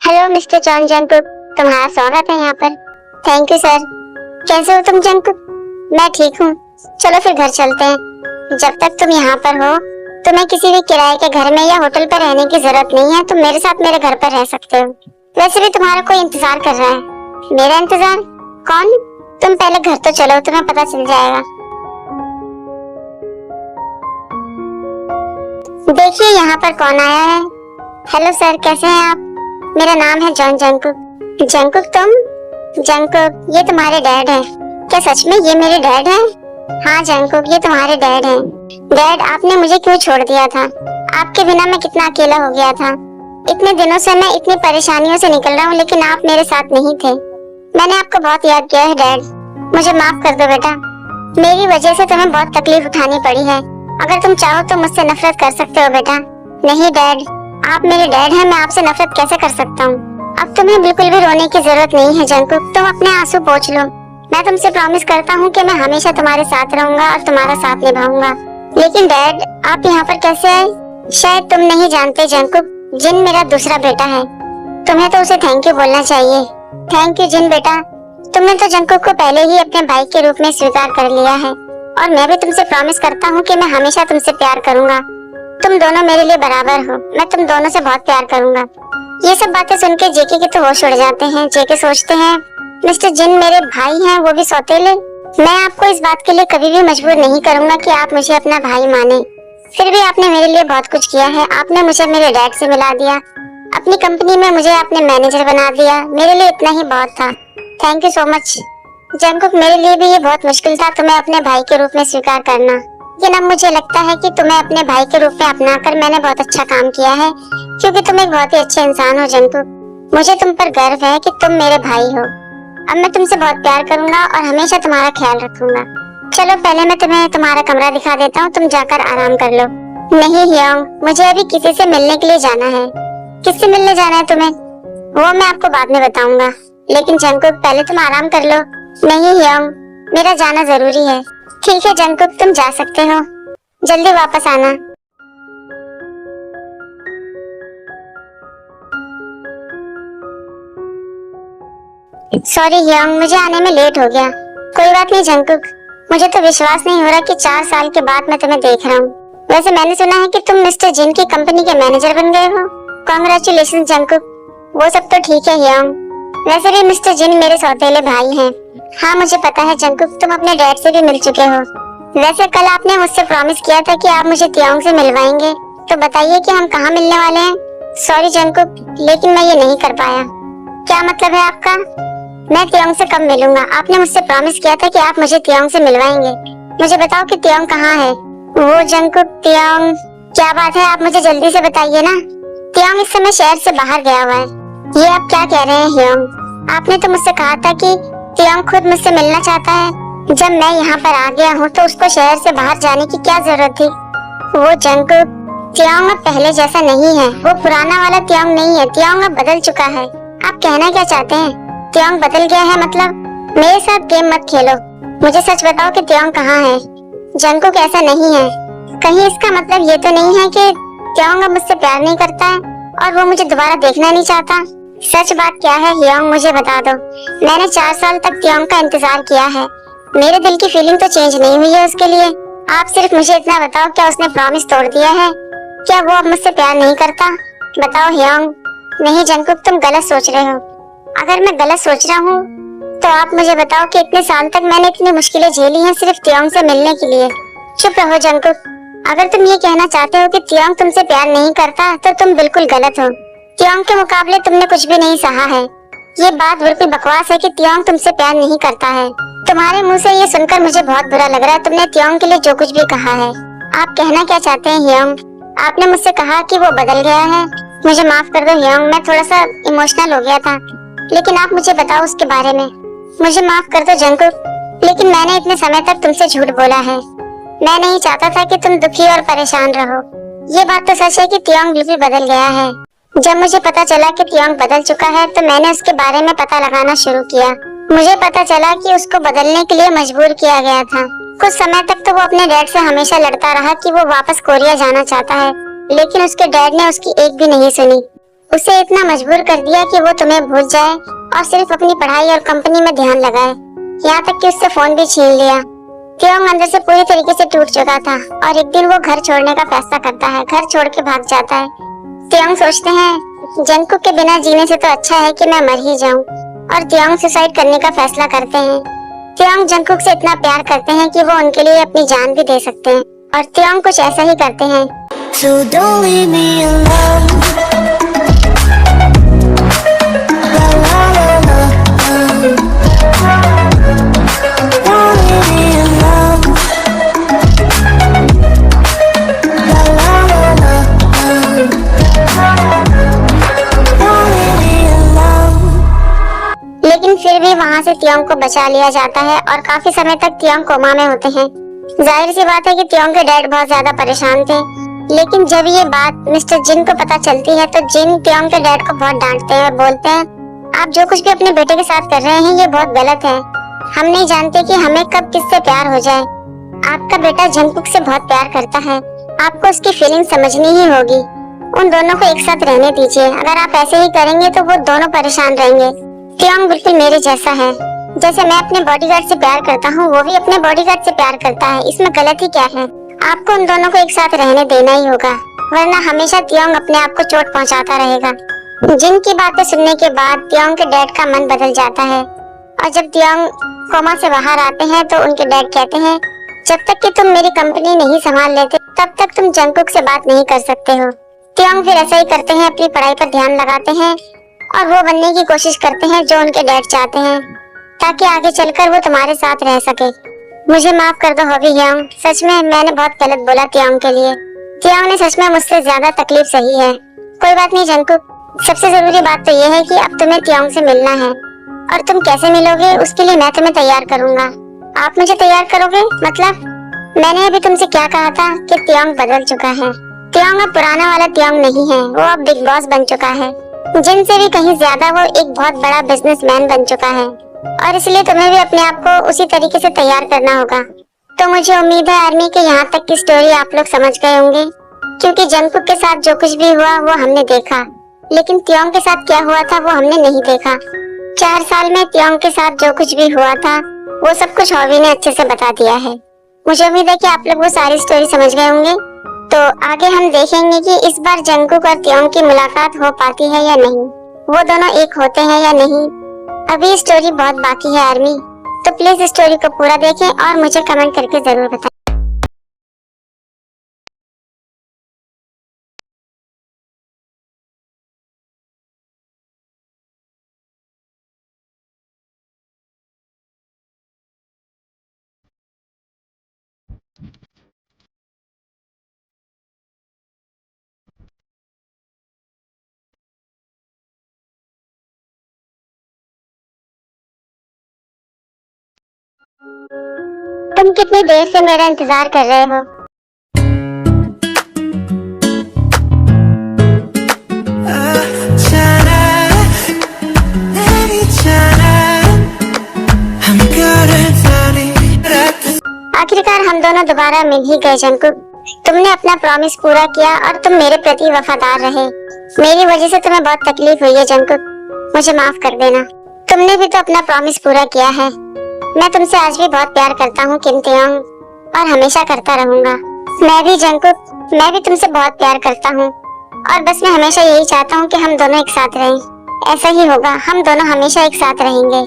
Hello mister John Jungkook, तुम्हारा स्वागत है यहाँ पर। Thank you sir. कैसे हो तुम जंकुक? मैं ठीक हूँ। चलो फिर घर चलते हैं। जब तक तुम यहाँ पर हो तुम्हें किसी भी किराए के घर में या होटल पर रहने की जरूरत नहीं है। तुम मेरे साथ मेरे घर पर रह सकते हो। वैसे भी तुम्हारा कोई इंतजार कर रहा है। मेरा इंतजार? कौन? तुम पहले घर तो चलो, तुम्हें पता चल जाएगा। देखिए यहाँ पर कौन आया है। हेलो सर, कैसे हैं आप? मेरा नाम है जॉन जंकुक। जंकुक तुम? जंकुक ये तुम्हारे डैड हैं। क्या सच में ये मेरे डैड हैं? हाँ जंकुक, ये तुम्हारे डैड हैं। डैड, आपने मुझे क्यों छोड़ दिया था? आपके बिना मैं कितना अकेला हो गया था। इतने दिनों से मैं इतनी परेशानियों से निकल रहा हूँ, लेकिन आप मेरे साथ नहीं थे। मैंने आपको बहुत याद किया है डैड। मुझे माफ कर दो बेटा। मेरी वजह से तुम्हें बहुत तकलीफ उठानी पड़ी है। अगर तुम चाहो तो मुझसे नफरत कर सकते हो बेटा। नहीं डैड, आप मेरे डैड हैं, मैं आपसे नफरत कैसे कर सकता हूँ? अब तुम्हें बिल्कुल भी रोने की जरूरत नहीं है जंकुक। तुम अपने आंसू पोंछ लो। मैं तुमसे प्रॉमिस करता हूँ कि मैं हमेशा तुम्हारे साथ रहूंगा और तुम्हारा साथ निभाऊंगा। लेकिन डैड, आप यहाँ पर कैसे आए? शायद तुम नहीं जानते जंकुक, जिन मेरा दूसरा बेटा है। तुम्हें तो उसे थैंक यू बोलना चाहिए। थैंक यू जिन बेटा। तुमने तो जंकुक को पहले ही अपने भाई के रूप में स्वीकार कर लिया है, और मैं भी तुमसे प्रॉमिस करता हूँ कि मैं हमेशा तुमसे प्यार करूंगा। तुम दोनों मेरे लिए बराबर हो। मैं तुम दोनों से बहुत प्यार करूंगा। ये सब बातें सुन के जेके के तो होश उड़ जाते हैं। जेके सोचते हैं मिस्टर जिन मेरे भाई हैं, वो भी सौतेले। मैं आपको इस बात के लिए कभी भी मजबूर नहीं करूंगा कि आप मुझे अपना भाई माने। फिर भी आपने मेरे लिए बहुत कुछ किया है। आपने मुझे मेरे डैड से मिला दिया। अपनी कंपनी में मुझे आपने मैनेजर बना दिया। मेरे लिए इतना ही बहुत था। Thank you so much Jungkook. मेरे लिए भी ये बहुत मुश्किल था तुम्हें अपने भाई के रूप में स्वीकार करना, लेकिन अब मुझे लगता है कि तुम्हें अपने भाई के रूप में अपनाकर मैंने बहुत अच्छा काम किया है, क्योंकि तुम एक बहुत ही अच्छे इंसान हो जंकुक। मुझे तुम पर गर्व है कि तुम मेरे भाई हो। अब मैं तुमसे बहुत प्यार करूंगा और हमेशा तुम्हारा ख्याल रखूंगा। चलो पहले मैं तुम्हें तुम्हारा कमरा दिखा देता हूँ, तुम जाकर आराम कर लो। नहीं हियोंग, मुझे अभी किसी से मिलने के लिए जाना है। किससे मिलने जाना है तुम्हें? वो मैं आपको बाद में बताऊंगा, लेकिन जंकुक पहले तुम आराम कर लो। नहीं हियोंग, मेरा जाना जरूरी है। ठीक है जंकुक, तुम जा सकते हो। जल्दी वापस आना। सॉरी हियोंग, मुझे आने में लेट हो गया। कोई बात नहीं जंकुक, मुझे तो विश्वास नहीं हो रहा कि 4 साल के बाद मैं तुम्हें देख रहा हूँ। वैसे मैंने सुना है कि तुम मिस्टर जिन की कंपनी के मैनेजर बन गए हो। Congratulation Jungkook. वो सब तो ठीक है हियोंग। वैसे भी मिस्टर जिन मेरे सौतेले भाई हैं। हाँ मुझे पता है जंकुक, तुम अपने डैड से भी मिल चुके हो। वैसे कल आपने मुझसे प्रॉमिस किया था कि आप मुझे तियोंग से मिलवाएंगे, तो बताइए कि हम कहाँ मिलने वाले हैं? सॉरी जंकुक, लेकिन मैं ये नहीं कर पाया। क्या मतलब है आपका? मैं तियोंग से कब मिलूंगा? आपने मुझसे प्रॉमिस किया था कि आप मुझे तियोंग से मिलवाएंगे। मुझे बताओ कि तियोंग कहाँ है? वो जंकुक, तियोंग? क्या बात है, आप मुझे जल्दी से बताइए ना। तियोंग इस समय शहर से बाहर गया हुआ है। ये आप क्या कह रहे हैं हियोंग? आपने तो मुझसे कहा था कि तियोंग खुद मुझसे मिलना चाहता है। जब मैं यहाँ पर आ गया हूँ तो उसको शहर से बाहर जाने की क्या जरूरत थी? वो जंकुक, तियोंग अब पहले जैसा नहीं है। वो पुराना वाला तियोंग नहीं है। तियोंग अब बदल चुका है। आप कहना क्या चाहते हैं? तियोंग बदल गया है मतलब? मेरे साथ गेम मत खेलो। मुझे सच बताओ कि तियोंग कहाँ है? जंकुक ऐसा नहीं है। कहीं इसका मतलब ये तो नहीं है कि तियोंग अब मुझसे प्यार नहीं करता है और वो मुझे दोबारा देखना नहीं चाहता? सच बात क्या है हियोंग, मुझे बता दो। मैंने 4 साल तक तियोंग का इंतजार किया है। मेरे दिल की फीलिंग तो चेंज नहीं हुई है उसके लिए। आप सिर्फ मुझे इतना बताओ, क्या उसने प्रॉमिस तोड़ दिया है? क्या वो अब मुझसे प्यार नहीं करता? बताओ हियोंग। नहीं जंकुक, तुम गलत सोच रहे हो। अगर मैं गलत सोच रहा हूँ तो आप मुझे बताओ कि इतने साल तक मैंने इतनी मुश्किलें झेली हैं सिर्फ तियोंग से मिलने के लिए। चुप रहो जंकुक। अगर तुम ये कहना चाहते हो कि तियोंग तुमसे प्यार नहीं करता तो तुम बिल्कुल गलत हो। तियोंग के मुकाबले तुमने कुछ भी नहीं सहा है। ये बात बिल्कुल बकवास है कि तियोंग तुमसे प्यार नहीं करता है। तुम्हारे मुंह से ये सुनकर मुझे बहुत बुरा लग रहा है। तुमने तियोंग के लिए जो कुछ भी कहा है। आप कहना क्या चाहते हैं हियोंग? आपने मुझसे कहा कि वो बदल गया है। मुझे माफ कर दो हियोंग, मैं थोड़ा सा इमोशनल हो गया था, लेकिन आप मुझे बताओ उसके बारे में। मुझे माफ कर दो जंकुक, लेकिन मैंने इतने समय तक तुमसे झूठ बोला है। मैं नहीं चाहता था कि तुम दुखी और परेशान रहो। ये बात तो सच है कि तियोंग बिल्कुल बदल गया है। जब मुझे पता चला कि तियोंग बदल चुका है तो मैंने उसके बारे में पता लगाना शुरू किया। मुझे पता चला कि उसको बदलने के लिए मजबूर किया गया था। कुछ समय तक तो वो अपने डैड से हमेशा लड़ता रहा कि वो वापस कोरिया जाना चाहता है, लेकिन उसके डैड ने उसकी एक भी नहीं सुनी। उसे इतना मजबूर कर दिया कि वो तुम्हें भूल जाए और सिर्फ अपनी पढ़ाई और कंपनी में ध्यान लगाए। यहाँ तक कि उससे फोन भी छीन लिया। त्योंग अंदर से पूरी तरीके से टूट चुका था और एक दिन वो घर छोड़ने का फैसला करता है, घर छोड़ के भाग जाता है। त्योंग सोचते हैं जंगकुक के बिना जीने से तो अच्छा है कि मैं मर ही जाऊं, और त्योंग सुसाइड करने का फैसला करते हैं। त्योंग जंगकुक से इतना प्यार करते हैं कि वो उनके लिए अपनी जान भी दे सकते हैं, और त्योंग कुछ ऐसा ही करते हैं। So don't leave me alone. La la la la. Don't leave me alone. La la la la. Don't leave me alone. लेकिन फिर भी वहाँ से त्योंग को बचा लिया जाता है और काफी समय तक त्योंग कोमा में होते हैं। जाहिर सी बात है कि त्योंग के डैड बहुत ज्यादा परेशान थे, लेकिन जब ये बात मिस्टर जिन को पता चलती है तो जिन त्योंग के डैड को बहुत डांटते हैं और बोलते हैं आप जो कुछ भी अपने बेटे के साथ कर रहे हैं ये बहुत गलत है। हम नहीं जानते कि हमें कब किससे प्यार हो जाए। आपका बेटा जंगकुक से बहुत प्यार करता है, आपको उसकी फीलिंग समझनी ही होगी। उन दोनों को एक साथ रहने दीजिए, अगर आप ऐसे ही करेंगे तो वो दोनों परेशान रहेंगे। त्योंग बिल्कुल मेरे जैसा है, जैसे मैं अपने बॉडीगार्ड से प्यार करता हूँ वो भी अपने बॉडीगार्ड से प्यार करता है, इसमें गलत ही क्या है। आपको उन दोनों को एक साथ रहने देना ही होगा, वरना हमेशा त्योंग अपने आप को चोट पहुंचाता रहेगा। जिन की बातें सुनने के बाद त्योंग के डैड का मन बदल जाता है, और जब त्योंग कोमा से बाहर आते हैं तो उनके डैड कहते हैं जब तक कि तुम मेरी कंपनी नहीं संभाल लेते तब तक तुम जंगकुक से बात नहीं कर सकते हो। त्योंग फिर ऐसा ही करते हैं, अपनी पढ़ाई पर ध्यान लगाते हैं और वो बनने की कोशिश करते हैं जो उनके डैड चाहते हैं, ताकि आगे चलकर वो तुम्हारे साथ रह सके। मुझे माफ कर दो हॉबी ह्योंग, सच में मैंने बहुत गलत बोला त्योंग के लिए। त्योंग ने सच में मुझसे ज्यादा तकलीफ सही है। कोई बात नहीं जंगकुक, सबसे जरूरी बात तो ये है कि अब तुम्हें त्योंग से मिलना है, और तुम कैसे मिलोगे उसके लिए मैं तुम्हें तैयार करूंगा। आप मुझे तैयार करोगे? मतलब मैंने अभी तुमसे क्या कहा था कि त्योंग बदल चुका है। त्योंग अब पुराना वाला त्योंग नहीं है, वो अब बिग बॉस बन चुका है। जिनसे भी कहीं ज्यादा वो एक बहुत बड़ा बिजनेसमैन बन चुका है, और इसलिए तुम्हें भी अपने आप को उसी तरीके से तैयार करना होगा। तो मुझे उम्मीद है आर्मी के यहाँ तक की स्टोरी आप लोग समझ गए होंगे, क्योंकि जंगकुक के साथ जो कुछ भी हुआ वो हमने देखा, लेकिन त्योंग के साथ क्या हुआ था वो हमने नहीं देखा। 4 साल में त्योंग के साथ जो कुछ भी हुआ था वो सब कुछ हॉबी ने अच्छे से बता दिया है। मुझे उम्मीद है कि आप लोग वो सारी स्टोरी समझ गए होंगे। तो आगे हम देखेंगे कि इस बार जंगकुक और त्योंग की मुलाकात हो पाती है या नहीं, वो दोनों एक होते हैं या नहीं। अभी स्टोरी बहुत बाकी है आर्मी, तो प्लीज स्टोरी को पूरा देखें और मुझे कमेंट करके जरूर बताएं। तुम कितनी देर से मेरा इंतजार कर रहे हो? आखिरकार हम दोनों दोबारा मिल ही गए जंगकुक। तुमने अपना प्रॉमिस पूरा किया और तुम मेरे प्रति वफादार रहे। मेरी वजह से तुम्हें बहुत तकलीफ हुई है जंगकुक, मुझे माफ कर देना। तुमने भी तो अपना प्रॉमिस पूरा किया है। मैं तुमसे आज भी बहुत प्यार करता हूँ किम त्योंग, और हमेशा करता रहूंगा। मैं भी जंगकुक, मैं भी तुमसे बहुत प्यार करता हूँ, और बस मैं हमेशा यही चाहता हूँ कि हम दोनों एक साथ रहें। ऐसा ही होगा, हम दोनों हमेशा एक साथ रहेंगे।